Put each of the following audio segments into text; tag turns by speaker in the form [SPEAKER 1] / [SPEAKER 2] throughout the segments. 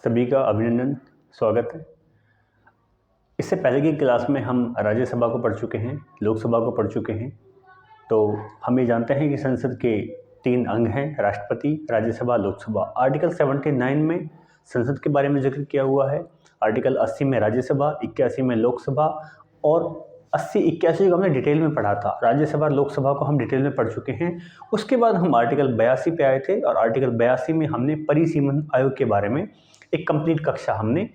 [SPEAKER 1] सभी का अभिनंदन, स्वागत है। इससे पहले की क्लास में हम राज्यसभा को पढ़ चुके हैं, लोकसभा को पढ़ चुके हैं। तो हम ये जानते हैं कि संसद के 3 अंग हैं, राष्ट्रपति, राज्यसभा, लोकसभा। आर्टिकल 79 में संसद के बारे में जिक्र किया हुआ है, आर्टिकल 80 में राज्यसभा, 81 में लोकसभा और 80-81 को हमने डिटेल में पढ़ा था। राज्यसभा और लोकसभा को हम डिटेल में पढ़ चुके हैं। उसके बाद हम आर्टिकल 82 पे आए थे और आर्टिकल 82 में हमने परिसीमन आयोग के बारे में एक कंप्लीट कक्षा हमने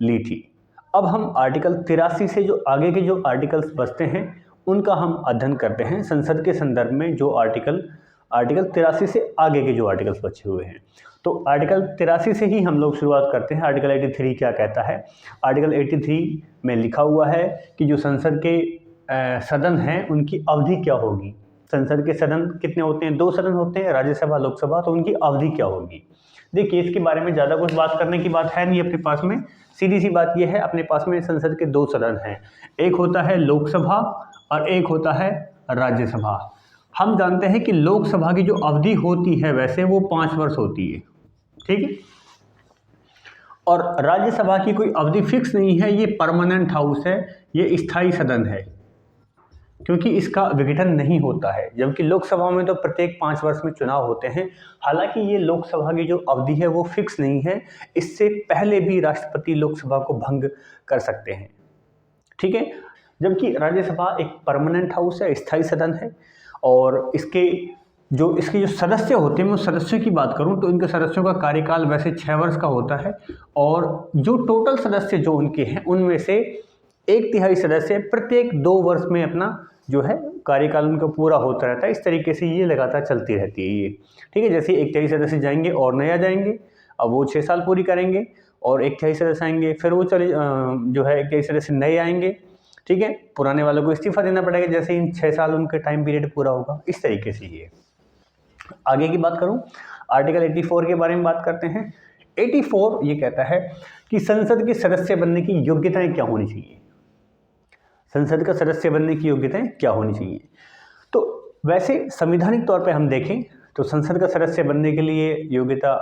[SPEAKER 1] ली थी। अब हम आर्टिकल 83 से जो आगे के जो आर्टिकल्स बचते हैं उनका हम अध्ययन करते हैं संसद के संदर्भ में। जो आर्टिकल 83 से आगे के जो आर्टिकल्स बचे हुए हैं, तो आर्टिकल 83 से ही हम लोग शुरुआत करते हैं। आर्टिकल 83 क्या कहता है? आर्टिकल 83 में लिखा हुआ है कि जो संसद के सदन हैं उनकी अवधि क्या होगी। संसद के सदन कितने होते हैं? 2 सदन होते हैं, राज्यसभा, लोकसभा। तो उनकी अवधि क्या होगी? देखिए, इसके बारे में ज़्यादा कुछ बात करने की बात है नहीं अपने पास में। सीधी सी बात यह है, अपने पास में संसद के 2 सदन हैं, एक होता है लोकसभा और एक होता है राज्यसभा। हम जानते हैं कि लोकसभा की जो अवधि होती है वैसे वो 5 वर्ष होती है, ठीक है। और राज्यसभा की कोई अवधि फिक्स नहीं है, ये परमानेंट हाउस है, ये स्थायी सदन है, क्योंकि इसका विघटन नहीं होता है। जबकि लोकसभा में तो प्रत्येक 5 वर्ष में चुनाव होते हैं। हालांकि ये लोकसभा की जो अवधि है वो फिक्स नहीं है, इससे पहले भी राष्ट्रपति लोकसभा को भंग कर सकते हैं, ठीक है। जबकि राज्यसभा एक परमानेंट हाउस है, स्थायी सदन है। और इसके जो सदस्य होते हैं, मैं उस सदस्यों की बात करूं तो इनके सदस्यों का कार्यकाल वैसे 6 वर्ष का होता है। और जो टोटल सदस्य जो उनके हैं उनमें से 1/3 सदस्य प्रत्येक 2 वर्ष में अपना जो है कार्यकाल उनका पूरा होता रहता है। इस तरीके से ये लगातार चलती रहती है ये, ठीक है। जैसे 1/3 सदस्य जाएंगे और नया जाएंगे, अब वो 6 साल पूरी करेंगे, और 1/3 सदस्य आएंगे, फिर वो जो है 1/3 सदस्य नए आएंगे, ठीक है। पुराने वालों को इस्तीफा देना पड़ेगा जैसे इन 6 साल उनका टाइम पीरियड पूरा होगा। इस तरीके से ये आगे की बात करूं, आर्टिकल 84 के बारे में बात करते हैं। 84 ये कहता है कि संसद के सदस्य बनने की योग्यताएं क्या होनी चाहिए। संसद का सदस्य बनने की योग्यताएं क्या होनी चाहिए? तो वैसे संवैधानिक तौर पे हम देखें तो संसद का सदस्य बनने के लिए योग्यता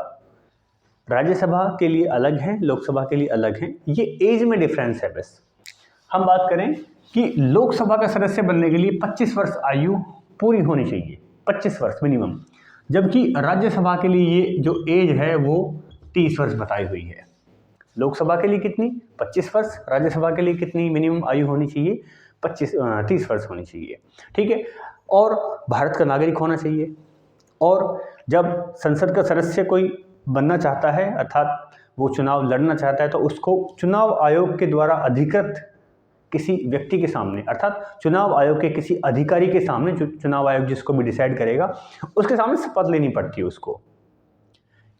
[SPEAKER 1] राज्यसभा के लिए अलग है, लोकसभा के लिए अलग है। ये एज में डिफरेंस है बस। हम बात करें कि लोकसभा का सदस्य बनने के लिए 25 वर्ष आयु पूरी होनी चाहिए, 25 वर्ष मिनिमम। जबकि राज्यसभा के लिए ये जो एज है वो 30 वर्ष बताई हुई है। लोकसभा के लिए कितनी? 25 वर्ष। राज्यसभा के लिए कितनी मिनिमम आयु होनी चाहिए? 30 वर्ष होनी चाहिए, ठीक है। और भारत का नागरिक होना चाहिए। और जब संसद का सदस्य कोई बनना चाहता है, अर्थात वो चुनाव लड़ना चाहता है, तो उसको चुनाव आयोग के द्वारा अधिकृत किसी व्यक्ति के सामने, अर्थात चुनाव आयोग के किसी अधिकारी के सामने, जो चुनाव आयोग जिसको भी डिसाइड करेगा, उसके सामने शपथ लेनी पड़ती है उसको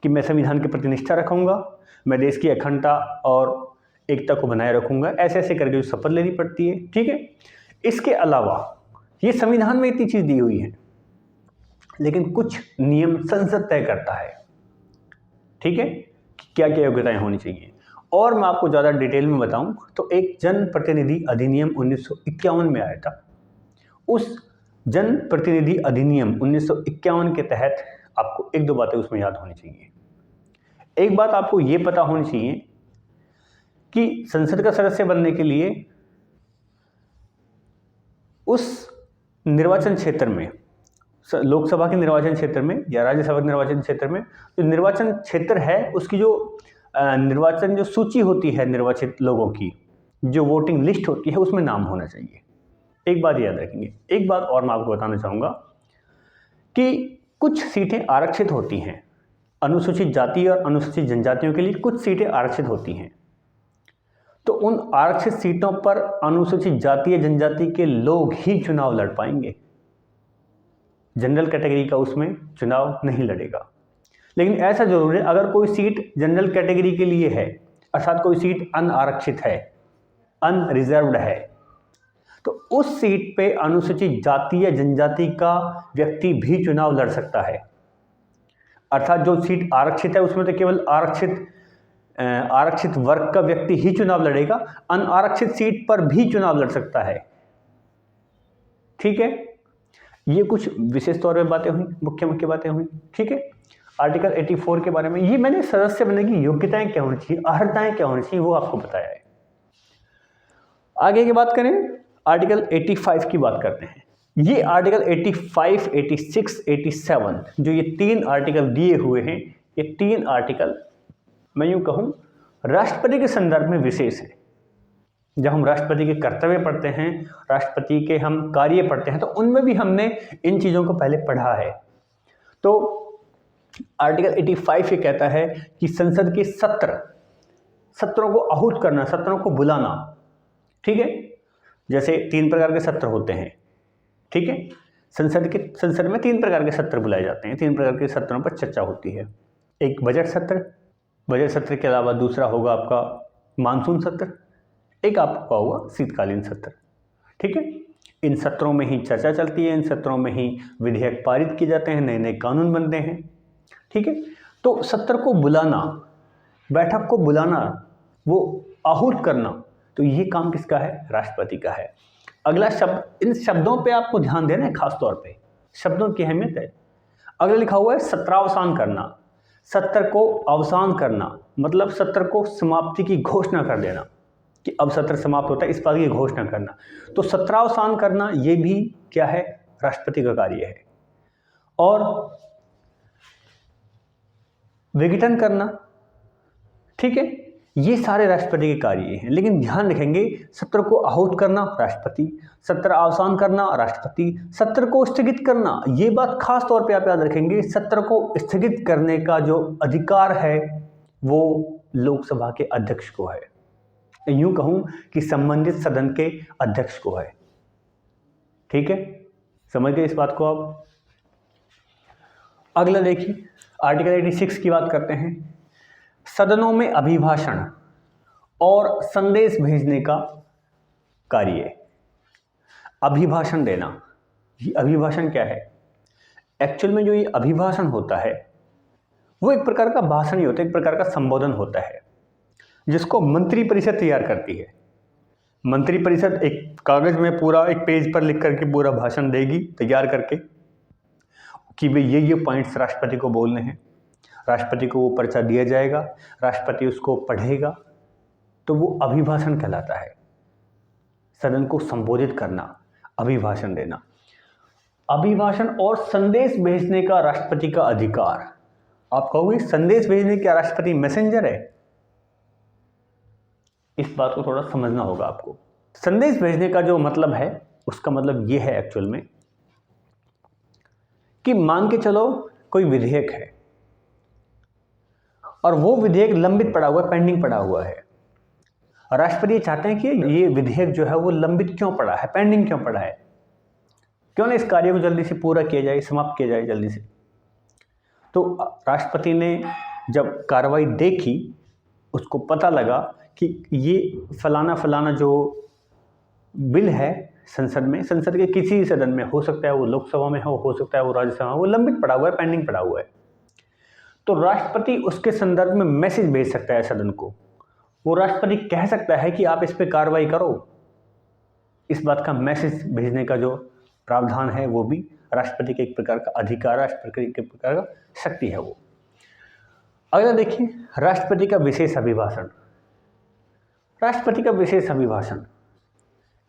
[SPEAKER 1] कि मैं संविधान के प्रति निष्ठा रखूंगा, मैं देश की अखंडता और एकता को बनाए रखूंगा, ऐसे ऐसे करके जो शपथ लेनी पड़ती है, ठीक है। इसके अलावा ये संविधान में इतनी चीज़ दी हुई है, लेकिन कुछ नियम संसद तय करता है, ठीक है, कि क्या क्या योग्यताएं होनी चाहिए। और मैं आपको ज़्यादा डिटेल में बताऊं तो एक जन प्रतिनिधि अधिनियम 1951 में आया था। उस जन प्रतिनिधि अधिनियम 1951 के तहत आपको 1-2 बातें उसमें याद होनी चाहिए। एक बात आपको ये पता होनी चाहिए कि संसद का सदस्य बनने के लिए उस निर्वाचन क्षेत्र में, लोकसभा के निर्वाचन क्षेत्र में या राज्यसभा के निर्वाचन क्षेत्र में, जो निर्वाचन क्षेत्र है उसकी जो निर्वाचन जो सूची होती है निर्वाचित लोगों की, जो वोटिंग लिस्ट होती है, उसमें नाम होना चाहिए। एक बात याद रखेंगे। एक बात और मैं आपको बताना चाहूँगा कि कुछ सीटें आरक्षित होती हैं। अनुसूचित जाति और अनुसूचित जनजातियों के लिए कुछ सीटें आरक्षित होती हैं। तो उन आरक्षित सीटों पर अनुसूचित जाति या जनजाति के लोग ही चुनाव लड़ पाएंगे। जनरल कैटेगरी का उसमें चुनाव नहीं लड़ेगा। लेकिन ऐसा जरूर है, अगर कोई सीट जनरल कैटेगरी के लिए है, अर्थात कोई सीट अनारक्षित है, अनरिजर्व्ड है, तो उस सीट पे अनुसूचित जाति या जनजाति का व्यक्ति भी चुनाव लड़ सकता है। अर्थात जो सीट आरक्षित है उसमें तो केवल आरक्षित वर्ग का व्यक्ति ही चुनाव लड़ेगा, अनारक्षित सीट पर भी चुनाव लड़ सकता है, ठीक है। ये कुछ विशेष तौर पे बातें हुई, मुख्य बातें हुई, ठीक है। आर्टिकल 84 के बारे में, ये मैंने सदस्य बनने की योग्यताएं क्या होनी चाहिए, अर्हताएं क्या होनी चाहिए, वो आपको बताया है। आगे की बात करें, आर्टिकल 85 की बात करते हैं। ये आर्टिकल 85, 86, 87 जो ये 3 आर्टिकल दिए हुए हैं, ये 3 आर्टिकल मैं यूं कहूं राष्ट्रपति के संदर्भ में विशेष है। जब हम राष्ट्रपति के कर्तव्य पढ़ते हैं, राष्ट्रपति के हम कार्य पढ़ते हैं, तो उनमें भी हमने इन चीज़ों को पहले पढ़ा है। तो आर्टिकल 85 ये कहता है कि संसद के सत्रों को आहूत करना, सत्रों को बुलाना, ठीक है। जैसे 3 प्रकार के सत्र होते हैं, ठीक है। संसद में 3 प्रकार के सत्र बुलाए जाते हैं, 3 प्रकार के सत्रों पर चर्चा होती है। एक बजट सत्र के अलावा दूसरा होगा आपका मानसून सत्र, एक आपका होगा शीतकालीन सत्र, ठीक है। इन सत्रों में ही चर्चा चलती है, इन सत्रों में ही विधेयक पारित किए जाते हैं, नए नए कानून बनते हैं, ठीक है। तो सत्र को बुलाना, बैठक को बुलाना, वो आहूत करना, तो ये काम किसका है? राष्ट्रपति का है। अगला शब्द, इन शब्दों पे आपको ध्यान देना है, खास तौर पे शब्दों की अहमियत है। अगला लिखा हुआ है सत्रावसान करना। सत्र को अवसान करना मतलब सत्र को समाप्ति की घोषणा कर देना कि अब सत्र समाप्त होता है, इस बात की घोषणा करना। तो सत्रावसान करना ये भी क्या है? राष्ट्रपति का कार्य है। और विघटन करना, ठीक है, ये सारे राष्ट्रपति के कार्य हैं। लेकिन ध्यान रखेंगे, सत्र को आहूत करना राष्ट्रपति, सत्र अवसान करना राष्ट्रपति, सत्र को स्थगित करना, ये बात खास तौर पे आप याद रखेंगे, सत्र को स्थगित करने का जो अधिकार है वो लोकसभा के अध्यक्ष को है। यूं कहूं कि संबंधित सदन के अध्यक्ष को है, ठीक है। समझ गए इस बात को आप? अगला देखिए, आर्टिकल 86 की बात करते हैं। सदनों में अभिभाषण और संदेश भेजने का कार्य। अभिभाषण देना, ये अभिभाषण क्या है? एक्चुअल में जो ये अभिभाषण होता है वो एक प्रकार का भाषण ही होता है, एक प्रकार का संबोधन होता है, जिसको मंत्रिपरिषद तैयार करती है। मंत्रिपरिषद एक कागज में पूरा एक पेज पर लिख करके पूरा भाषण देगी तैयार करके कि भाई ये पॉइंट्स राष्ट्रपति को बोलने हैं। राष्ट्रपति को वो पर्चा दिया जाएगा, राष्ट्रपति उसको पढ़ेगा, तो वो अभिभाषण कहलाता है। सदन को संबोधित करना, अभिभाषण देना। अभिभाषण और संदेश भेजने का राष्ट्रपति का अधिकार। आप कहोगे संदेश भेजने का राष्ट्रपति मैसेंजर है? इस बात को थोड़ा समझना होगा आपको। संदेश भेजने का जो मतलब है, उसका मतलब ये है एक्चुअल में कि मान के चलो कोई विधेयक है और वो विधेयक लंबित पड़ा हुआ है, पेंडिंग पड़ा हुआ है। राष्ट्रपति चाहते हैं कि ये विधेयक जो है वो लंबित क्यों पड़ा है, पेंडिंग क्यों पड़ा है, क्यों ना इस कार्य को जल्दी से पूरा किया जाए, समाप्त किया जाए जल्दी से। तो राष्ट्रपति ने जब कार्रवाई देखी, उसको पता लगा कि ये फलाना जो बिल है संसद में, संसद के किसी सदन में हो सकता है, वो लोकसभा में हो सकता है वो राज्यसभा में, वो लंबित पड़ा हुआ है, पेंडिंग पड़ा हुआ है। तो राष्ट्रपति उसके संदर्भ में मैसेज भेज सकता है सदन को। वो राष्ट्रपति कह सकता है कि आप इस पे कार्रवाई करो। इस बात का मैसेज भेजने का जो प्रावधान है वो भी राष्ट्रपति के एक प्रकार का अधिकार, राष्ट्रपति के एक प्रकार का शक्ति है वो। अगला देखिए, राष्ट्रपति का विशेष अभिभाषण। राष्ट्रपति का विशेष अभिभाषण,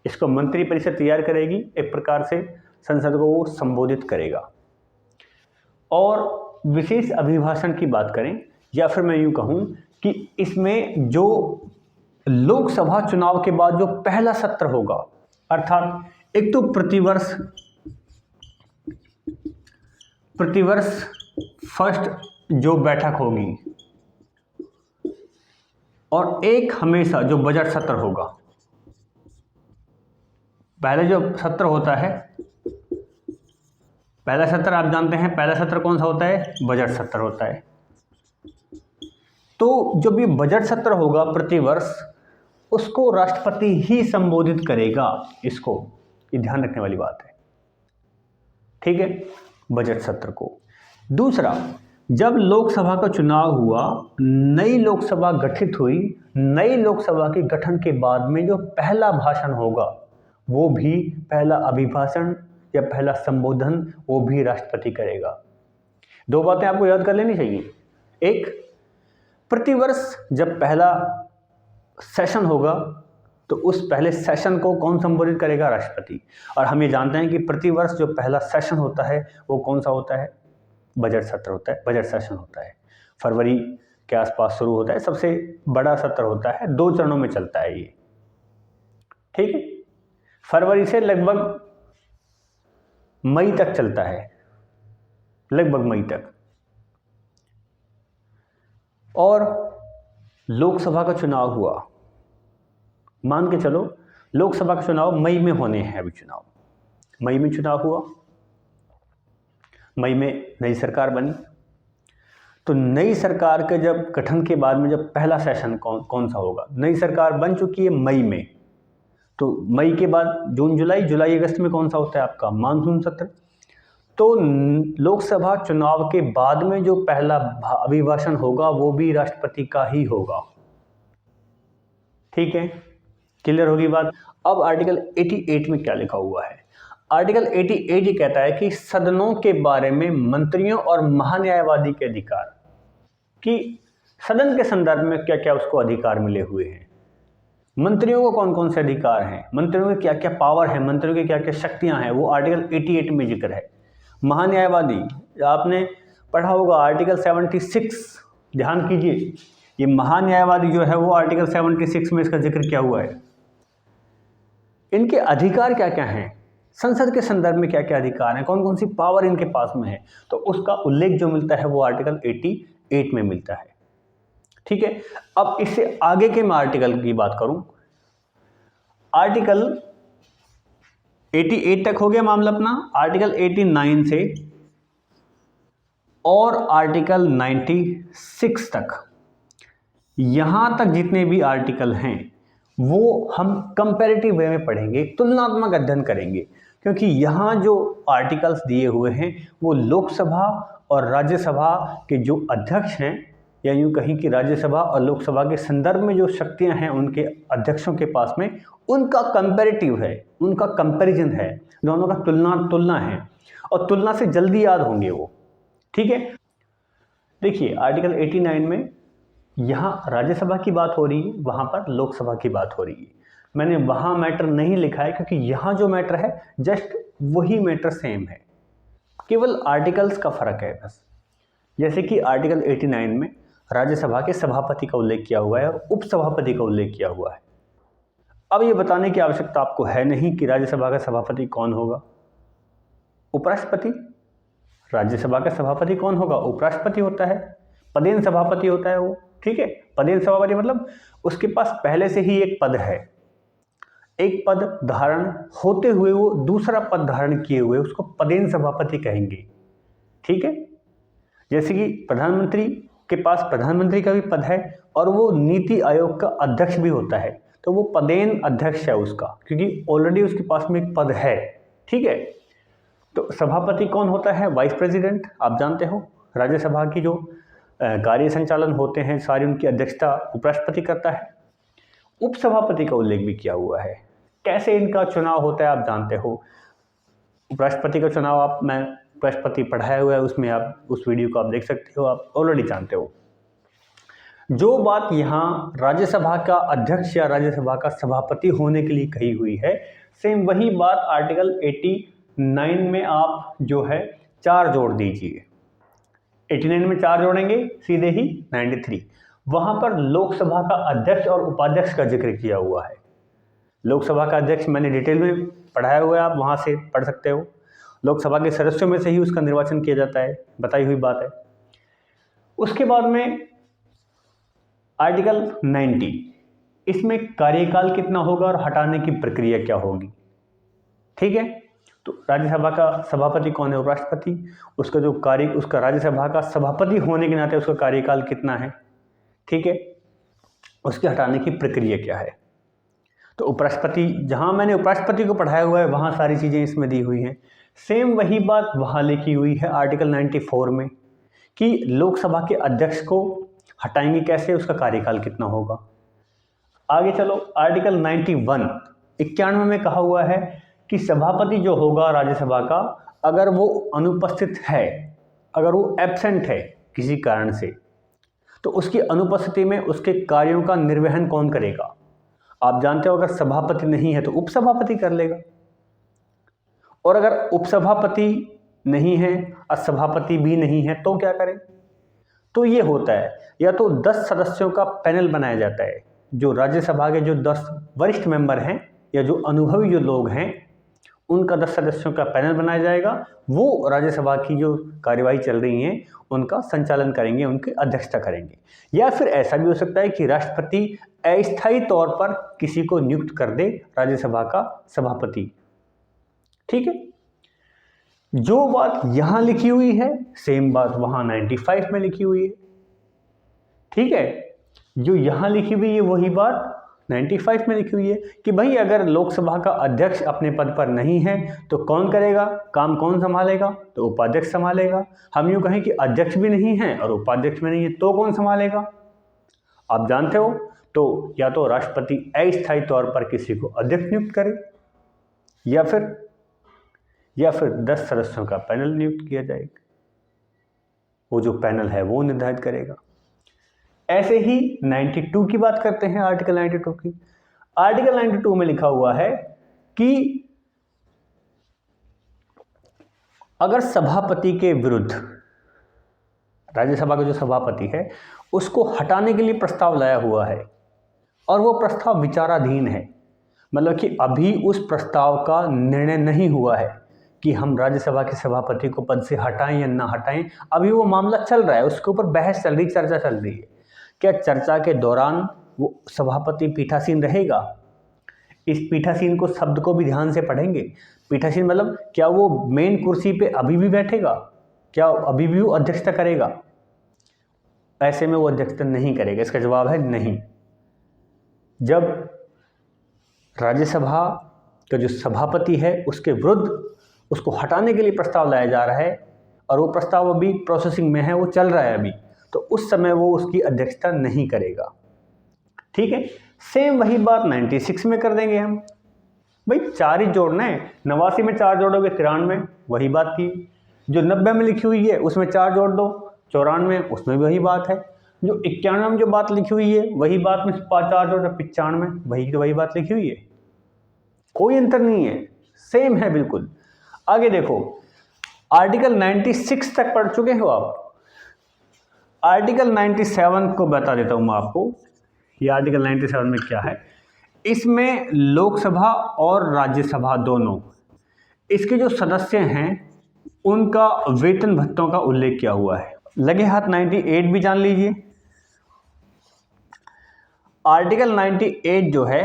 [SPEAKER 1] इसको मंत्रिपरिषद तैयार करेगी, एक प्रकार से संसद को वो संबोधित करेगा। और विशेष अभिभाषण की बात करें, या फिर मैं यूं कहूं कि इसमें जो लोकसभा चुनाव के बाद जो पहला सत्र होगा, अर्थात एक तो प्रतिवर्ष फर्स्ट जो बैठक होगी, और एक हमेशा जो बजट सत्र होगा। पहले जो सत्र होता है, पहला सत्र आप जानते हैं, पहला सत्र कौन सा होता है? बजट सत्र होता है। तो जब ये बजट सत्र होगा प्रतिवर्ष, उसको राष्ट्रपति ही संबोधित करेगा। इसको ये ध्यान रखने वाली बात है, ठीक है, बजट सत्र को। दूसरा, जब लोकसभा का चुनाव हुआ, नई लोकसभा गठित हुई, नई लोकसभा के गठन के बाद में जो पहला भाषण होगा, वो भी पहला अभिभाषण या पहला संबोधन वो भी राष्ट्रपति करेगा। दो बातें आपको याद कर लेनी चाहिए। एक, प्रतिवर्ष जब पहला सेशन होगा तो उस पहले सेशन को कौन संबोधित करेगा? राष्ट्रपति। और हम ये जानते हैं कि प्रतिवर्ष जो पहला सेशन होता है वो कौन सा होता है? बजट सत्र होता है, बजट सेशन होता है। फरवरी के आसपास शुरू होता है, सबसे बड़ा सत्र होता है, 2 चरणों में चलता है ये, ठीक है। फरवरी से लगभग मई तक चलता है, लगभग मई तक। और लोकसभा का चुनाव हुआ, मान के चलो लोकसभा का चुनाव मई में होने हैं। अभी चुनाव मई में चुनाव हुआ, मई में नई सरकार बनी। तो नई सरकार के जब गठन के बाद में जब पहला सेशन कौन सा होगा? नई सरकार बन चुकी है मई में, तो मई के बाद जून जुलाई अगस्त में कौन सा होता है आपका? मानसून सत्र। तो लोकसभा चुनाव के बाद में जो पहला अभिभाषण होगा वो भी राष्ट्रपति का ही होगा, ठीक है। क्लियर होगी बात। अब आर्टिकल 88 में क्या लिखा हुआ है? आर्टिकल 88 ये कहता है कि सदनों के बारे में मंत्रियों और महान्यायवादी के अधिकार, कि सदन के संदर्भ में क्या क्या उसको अधिकार मिले हुए हैं। मंत्रियों को कौन कौन से अधिकार हैं, मंत्रियों के क्या क्या पावर है, मंत्रियों की क्या क्या शक्तियां हैं, वो आर्टिकल 88 में जिक्र है। महान्यायवादी, आपने पढ़ा होगा आर्टिकल 76, ध्यान कीजिए, ये महान्यायवादी जो है वो आर्टिकल 76 में इसका जिक्र क्या हुआ है। इनके अधिकार क्या क्या हैं, संसद के संदर्भ में क्या क्या अधिकार हैं, कौन कौन सी पावर इनके पास में है, तो उसका उल्लेख जो मिलता है वो आर्टिकल 88 में मिलता है, ठीक है। अब इससे आगे के मैं आर्टिकल की बात करूं, आर्टिकल 88 तक हो गया मामला अपना। आर्टिकल 89 से और आर्टिकल 96 तक, यहां तक जितने भी आर्टिकल हैं वो हम कंपैरेटिव वे में पढ़ेंगे, तुलनात्मक अध्ययन करेंगे, क्योंकि यहाँ जो आर्टिकल्स दिए हुए हैं वो लोकसभा और राज्यसभा के जो अध्यक्ष हैं, या यूँ कहीं कि राज्यसभा और लोकसभा के संदर्भ में जो शक्तियाँ हैं उनके अध्यक्षों के पास में, उनका कंपैरेटिव है, उनका कंपैरिजन है, दोनों का तुलना है, और तुलना से जल्दी याद होंगे वो, ठीक है। देखिए आर्टिकल 89 में यहाँ राज्यसभा की बात हो रही है, वहाँ पर लोकसभा की बात हो रही है। मैंने वहाँ मैटर नहीं लिखा है क्योंकि यहाँ जो मैटर है जस्ट वही मैटर सेम है, केवल आर्टिकल्स का फर्क है बस। जैसे कि आर्टिकल 89 में राज्यसभा के सभापति का उल्लेख किया हुआ है और उपसभापति का उल्लेख किया हुआ है। अब ये बताने की आवश्यकता आपको है नहीं कि राज्यसभा का सभापति कौन होगा, उपराष्ट्रपति। राज्यसभा का सभापति कौन होगा? उपराष्ट्रपति होता है, पदेन सभापति होता है वो, ठीक है। पदेन सभापति मतलब उसके पास पहले से ही एक पद है, एक पद धारण होते हुए वो दूसरा पद धारण किए हुए उसको पदेन सभापति कहेंगे, ठीक है। जैसे कि प्रधानमंत्री के पास प्रधानमंत्री का भी पद है और वो नीति आयोग का अध्यक्ष भी होता है, तो वो पदेन अध्यक्ष है उसका, क्योंकि ऑलरेडी उसके पास में एक पद है, ठीक है। तो सभापति कौन होता है? वाइस प्रेसिडेंट, आप जानते हो। राज्यसभा की जो कार्य संचालन होते हैं सारी उनकी अध्यक्षता उपराष्ट्रपति करता है। उपसभापति का उल्लेख भी किया हुआ है। कैसे इनका चुनाव होता है आप जानते हो। उपराष्ट्रपति का चुनाव मैं उपराष्ट्रपति पढ़ाया हुआ है, उसमें आप उस वीडियो को आप देख सकते हो, आप ऑलरेडी जानते हो। जो बात यहाँ राज्यसभा का अध्यक्ष या राज्यसभा का सभापति होने के लिए कही हुई है, सेम वही बात आर्टिकल 89 में आप जो है 4 जोड़ दीजिए। 89 में 4 जोड़ेंगे सीधे ही 93। वहाँ पर लोकसभा का अध्यक्ष और उपाध्यक्ष का जिक्र किया हुआ है। लोकसभा का अध्यक्ष मैंने डिटेल में पढ़ाया हुआ है, आप वहाँ से पढ़ सकते हो। लोकसभा के सदस्यों में से ही उसका निर्वाचन किया जाता है, बताई हुई बात है। उसके बाद में आर्टिकल 90, इसमें कार्यकाल कितना होगा और हटाने की प्रक्रिया क्या होगी, ठीक है। तो राज्यसभा का सभापति कौन है? उपराष्ट्रपति। उसका जो उसका राज्यसभा का सभापति होने के नाते उसका कार्यकाल कितना है, ठीक है। उसके हटाने की प्रक्रिया क्या है। तो उपराष्ट्रपति, जहां मैंने उपराष्ट्रपति को पढ़ाया हुआ है वहां सारी चीजें इसमें दी हुई हैं। सेम वही बात वहां लिखी हुई है आर्टिकल 94 में कि लोकसभा के अध्यक्ष को हटाएंगे कैसे, उसका कार्यकाल कितना होगा। आगे चलो, आर्टिकल 91 में कहा हुआ है कि सभापति जो होगा राज्यसभा का, अगर वो अनुपस्थित है अगर वो एब्सेंट है किसी कारण से, तो उसकी अनुपस्थिति में उसके कार्यों का निर्वहन कौन करेगा? आप जानते हो, अगर सभापति नहीं है तो उपसभापति कर लेगा, और अगर उपसभापति नहीं है और सभापति भी नहीं है तो क्या करें? तो ये होता है, या तो 10 सदस्यों का पैनल बनाया जाता है, जो राज्यसभा के जो 10 वरिष्ठ मेंबर हैं या जो अनुभवी जो लोग हैं उनका 10 सदस्यों का पैनल बनाया जाएगा। वो राज्यसभा की जो कार्यवाही चल रही है उनका संचालन करेंगे, उनकी अध्यक्षता करेंगे। या फिर ऐसा भी हो सकता है कि राष्ट्रपति अस्थायी तौर पर किसी को नियुक्त कर दे राज्यसभा का सभापति। ठीक है, जो बात यहां लिखी हुई है सेम बात वहां 95 में लिखी हुई है। ठीक है, जो यहां लिखी हुई है वही बात 95 में लिखी हुई है कि भाई अगर लोकसभा का अध्यक्ष अपने पद पर नहीं है तो कौन करेगा काम, कौन संभालेगा? तो उपाध्यक्ष संभालेगा। हम यूँ कहें कि अध्यक्ष भी नहीं है और उपाध्यक्ष भी नहीं है तो कौन संभालेगा? आप जानते हो, तो या तो राष्ट्रपति अस्थायी तौर पर किसी को अध्यक्ष नियुक्त करे, या फिर 10 सदस्यों का पैनल नियुक्त किया जाएगा। वो जो पैनल है वो निर्धारित करेगा। ऐसे ही 92 की बात करते हैं, आर्टिकल 92 की। आर्टिकल 92 में लिखा हुआ है कि अगर सभापति के विरुद्ध, राज्यसभा का जो सभापति है उसको हटाने के लिए प्रस्ताव लाया हुआ है और वो प्रस्ताव विचाराधीन है, मतलब कि अभी उस प्रस्ताव का निर्णय नहीं हुआ है कि हम राज्यसभा के सभापति को पद से हटाएं या ना हटाएं, अभी वो मामला चल रहा है, उसके ऊपर बहस चल रही, चर्चा चल रही है। क्या चर्चा के दौरान वो सभापति पीठासीन रहेगा? इस पीठासीन को शब्द को भी ध्यान से पढ़ेंगे। पीठासीन मतलब क्या वो मेन कुर्सी पे अभी भी बैठेगा? क्या अभी भी वो अध्यक्षता करेगा? ऐसे में वो अध्यक्षता नहीं करेगा। इसका जवाब है नहीं। जब राज्यसभा का जो सभापति है उसके विरुद्ध उसको हटाने के लिए प्रस्ताव लाया जा रहा है और वो प्रस्ताव अभी प्रोसेसिंग में है, वो चल रहा है अभी, तो उस समय वो उसकी अध्यक्षता नहीं करेगा। ठीक है, सेम वही बात 96 में कर देंगे हम। भाई 4 ही जोड़ना है, 89 में 4 जोड़ोगे 93, वही बात थी। जो 90 में लिखी हुई है उसमें 4 जोड़ दो 94, उसमें भी वही बात है। जो 91 में जो बात लिखी हुई है वही बात में 4 जोड़ 95, वही बात लिखी हुई है, कोई अंतर नहीं है, सेम है बिल्कुल। आगे देखो, आर्टिकल 96 तक पढ़ चुके हो आप। आर्टिकल 97 को बता देता हूं मैं आपको। ये आर्टिकल 97 में क्या है, इसमें लोकसभा और राज्यसभा दोनों, इसके जो सदस्य हैं उनका वेतन भत्तों का उल्लेख किया हुआ है। लगे हाथ 98 भी जान लीजिए। आर्टिकल 98 जो है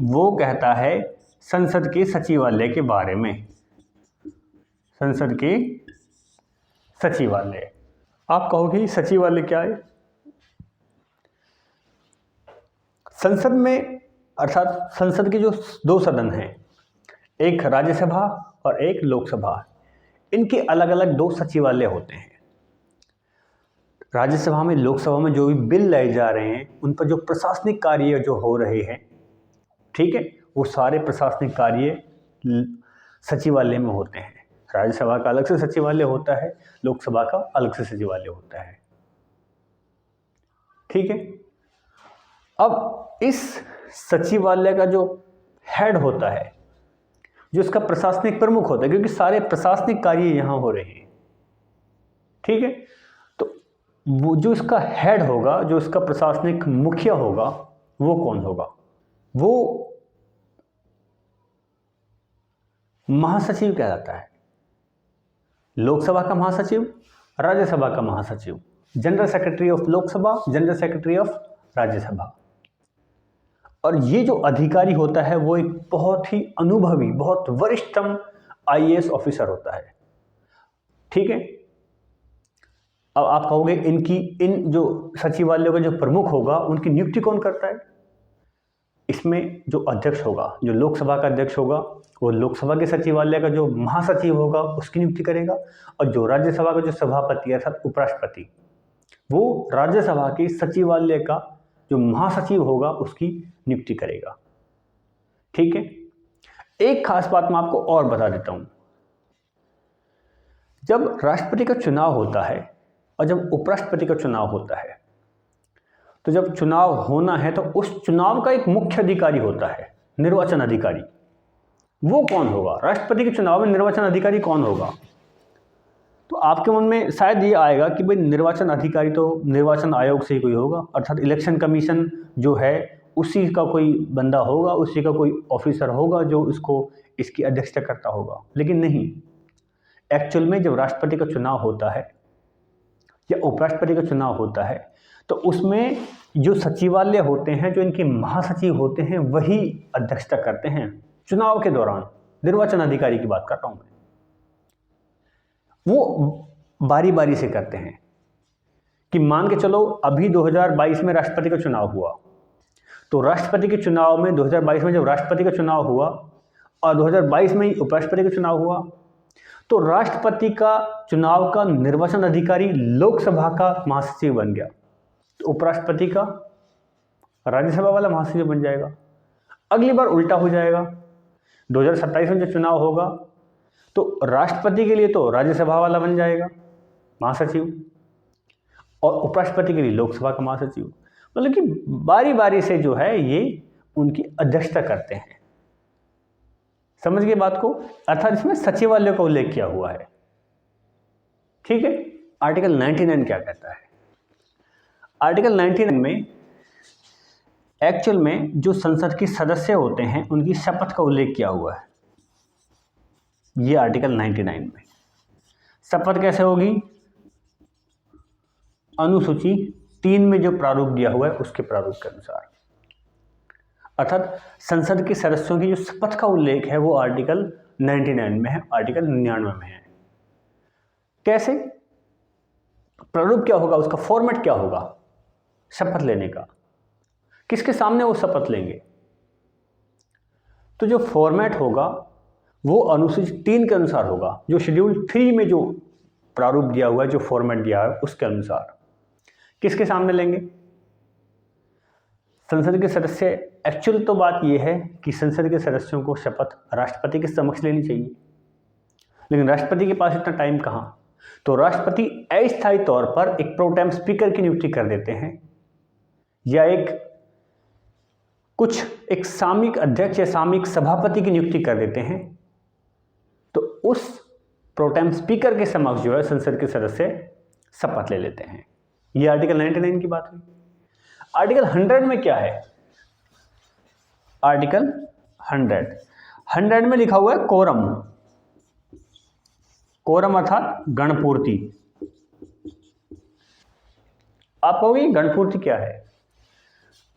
[SPEAKER 1] वो कहता है संसद के सचिवालय के बारे में। संसद के सचिवालय, आप कहोगे सचिवालय क्या है? संसद में, अर्थात संसद के जो 2 सदन हैं, एक राज्यसभा और एक लोकसभा, इनके अलग अलग 2 सचिवालय होते हैं। राज्यसभा में, लोकसभा में जो भी बिल लाए जा रहे हैं उन पर जो प्रशासनिक कार्य जो हो रहे हैं, ठीक है, वो सारे प्रशासनिक कार्य सचिवालय में होते हैं। राज्यसभा का अलग से सचिवालय होता है, लोकसभा का अलग से सचिवालय होता है। ठीक है, अब इस सचिवालय का जो हेड होता है, जो इसका प्रशासनिक प्रमुख होता है, क्योंकि सारे प्रशासनिक कार्य यहां हो रहे हैं, ठीक है, तो वो जो इसका हेड होगा, जो इसका प्रशासनिक मुखिया होगा, वो कौन होगा? वो महासचिव कहलाता है। लोकसभा का महासचिव, राज्यसभा का महासचिव, general secretary of Lok Sabha, general secretary of Rajya Sabha. और ये जो अधिकारी होता है वो एक बहुत ही अनुभवी, बहुत वरिष्ठतम आईएएस ऑफिसर होता है। ठीक है, अब आप कहोगे इन जो सचिवालयों का जो प्रमुख होगा उनकी नियुक्ति कौन करता है? इसमें जो अध्यक्ष होगा, जो लोकसभा का अध्यक्ष होगा, वो लोकसभा के सचिवालय का जो महासचिव होगा उसकी नियुक्ति करेगा, और जो राज्यसभा का जो सभापति अर्थात उपराष्ट्रपति, वो राज्यसभा के सचिवालय का जो महासचिव होगा उसकी नियुक्ति करेगा। ठीक है, एक खास बात मैं आपको और बता देता हूं। जब राष्ट्रपति का चुनाव होता है और जब उपराष्ट्रपति का चुनाव होता है, तो जब चुनाव होना है तो उस चुनाव का एक मुख्य अधिकारी होता है, निर्वाचन अधिकारी। वो कौन होगा? राष्ट्रपति के चुनाव में निर्वाचन अधिकारी कौन होगा? तो आपके मन में शायद ये आएगा कि भाई निर्वाचन अधिकारी तो निर्वाचन आयोग से ही कोई होगा, अर्थात इलेक्शन कमीशन जो है उसी का कोई बंदा होगा, उसी का कोई ऑफिसर होगा जो इसकी अध्यक्षता करता होगा। लेकिन नहीं, एक्चुअल में जब राष्ट्रपति का चुनाव होता है या उपराष्ट्रपति का चुनाव होता है तो उसमें जो सचिवालय होते हैं, जो इनके महासचिव होते हैं, वही अध्यक्षता करते हैं चुनाव के दौरान। निर्वाचन अधिकारी की बात कर रहा हूं मैं। वो बारी बारी से करते हैं कि मान के चलो अभी 2022 में राष्ट्रपति का चुनाव हुआ, तो राष्ट्रपति के चुनाव में 2022 में जब राष्ट्रपति का चुनाव हुआ और 2022 में ही उपराष्ट्रपति का चुनाव हुआ, तो राष्ट्रपति का चुनाव का निर्वाचन अधिकारी लोकसभा का महासचिव बन गया, तो उपराष्ट्रपति का राज्यसभा वाला महासचिव बन जाएगा। अगली बार उल्टा हो जाएगा, 2027 में जब चुनाव होगा तो राष्ट्रपति के लिए तो राज्यसभा वाला बन जाएगा महासचिव और उपराष्ट्रपति के लिए लोकसभा का महासचिव। मतलब कि बारी बारी से जो है ये उनकी अध्यक्षता करते हैं। समझ गए बात को? अर्थात इसमें सचिवालय का उल्लेख किया हुआ है। ठीक है, आर्टिकल 99 क्या कहता है? आर्टिकल 99 में एक्चुअल में जो संसद के सदस्य होते हैं उनकी शपथ का उल्लेख किया हुआ है। ये आर्टिकल 99 में शपथ कैसे होगी? अनुसूची 3 में जो प्रारूप दिया हुआ है उसके प्रारूप के अनुसार। अर्थात संसद के सदस्यों की जो शपथ का उल्लेख है वो आर्टिकल 99 में है, आर्टिकल 99 में है। कैसे प्रारूप क्या होगा, उसका फॉर्मेट क्या होगा शपथ लेने का, किसके सामने वो शपथ लेंगे? तो जो फॉर्मेट होगा वो अनुसूची 3 के अनुसार होगा, जो शेड्यूल 3 में जो प्रारूप दिया हुआ है, जो फॉर्मेट दिया है उसके अनुसार। किसके सामने लेंगे? संसद के सदस्य। एक्चुअल तो बात यह है कि संसद के सदस्यों को शपथ राष्ट्रपति के समक्ष लेनी चाहिए, लेकिन राष्ट्रपति के पास इतना टाइम कहाँ। तो राष्ट्रपति अस्थायी तौर पर एक प्रोटेम स्पीकर की नियुक्ति कर देते हैं या एक सामयिक अध्यक्ष या सामयिक सभापति की नियुक्ति कर देते हैं। तो उस प्रोटेम स्पीकर के समक्ष जो है संसद के सदस्य शपथ ले लेते हैं। ये आर्टिकल 99 की बात हुई। आर्टिकल 100 में क्या है? आर्टिकल 100 में लिखा हुआ है कोरम। कोरम अर्थात गणपूर्ति। आप कहोगे गणपूर्ति क्या है?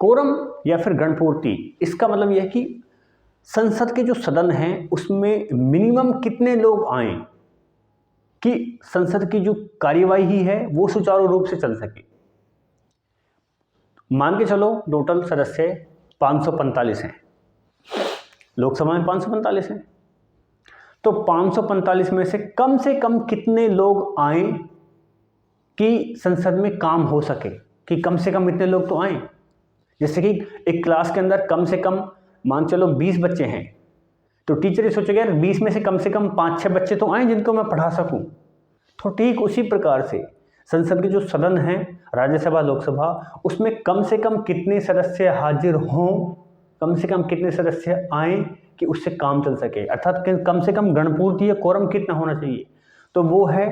[SPEAKER 1] कोरम या फिर गणपूर्ति, इसका मतलब यह है कि संसद के जो सदन हैं उसमें मिनिमम कितने लोग आए कि संसद की जो कार्यवाही है वो सुचारू रूप से चल सके। मान के चलो टोटल सदस्य 545 हैं, लोकसभा में 545 हैं, तो 545 में से कम कितने लोग आए कि संसद में काम हो सके, कि कम से कम इतने लोग तो आए। जैसे कि एक क्लास के अंदर कम से कम मान चलो 20 बच्चे हैं, तो टीचर ये सोचेगा यार 20 में से कम 5-6 बच्चे तो आए जिनको मैं पढ़ा सकूं। तो ठीक उसी प्रकार से संसद के जो सदन हैं, राज्यसभा लोकसभा, उसमें कम से कम कितने सदस्य हाजिर हों, कम से कम कितने सदस्य आए कि उससे काम चल सके। अर्थात कम से कम गणपूर्ति या कोरम कितना होना चाहिए? तो वो है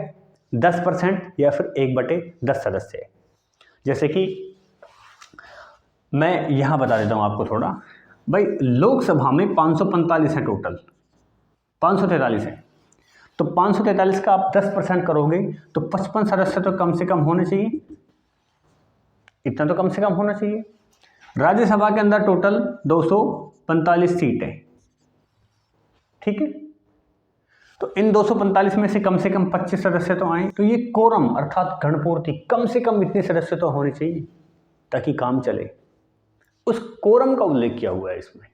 [SPEAKER 1] 10% या फिर 1/10 सदस्य। जैसे कि मैं यहाँ बता देता हूँ आपको थोड़ा। भाई लोकसभा में 545 है टोटल, 543 है, तो 543 का आप 10% करोगे तो 55 सदस्य तो कम से कम होने चाहिए, इतना तो कम से कम होना चाहिए। राज्यसभा के अंदर टोटल 245 सीट है, ठीक है, तो इन 245 में से कम 25 सदस्य तो आए। तो ये कोरम अर्थात गणपूर्ति, कम से कम इतने सदस्य तो होने चाहिए ताकि काम चले। उस कोरम का उल्लेख किया हुआ है इसमें।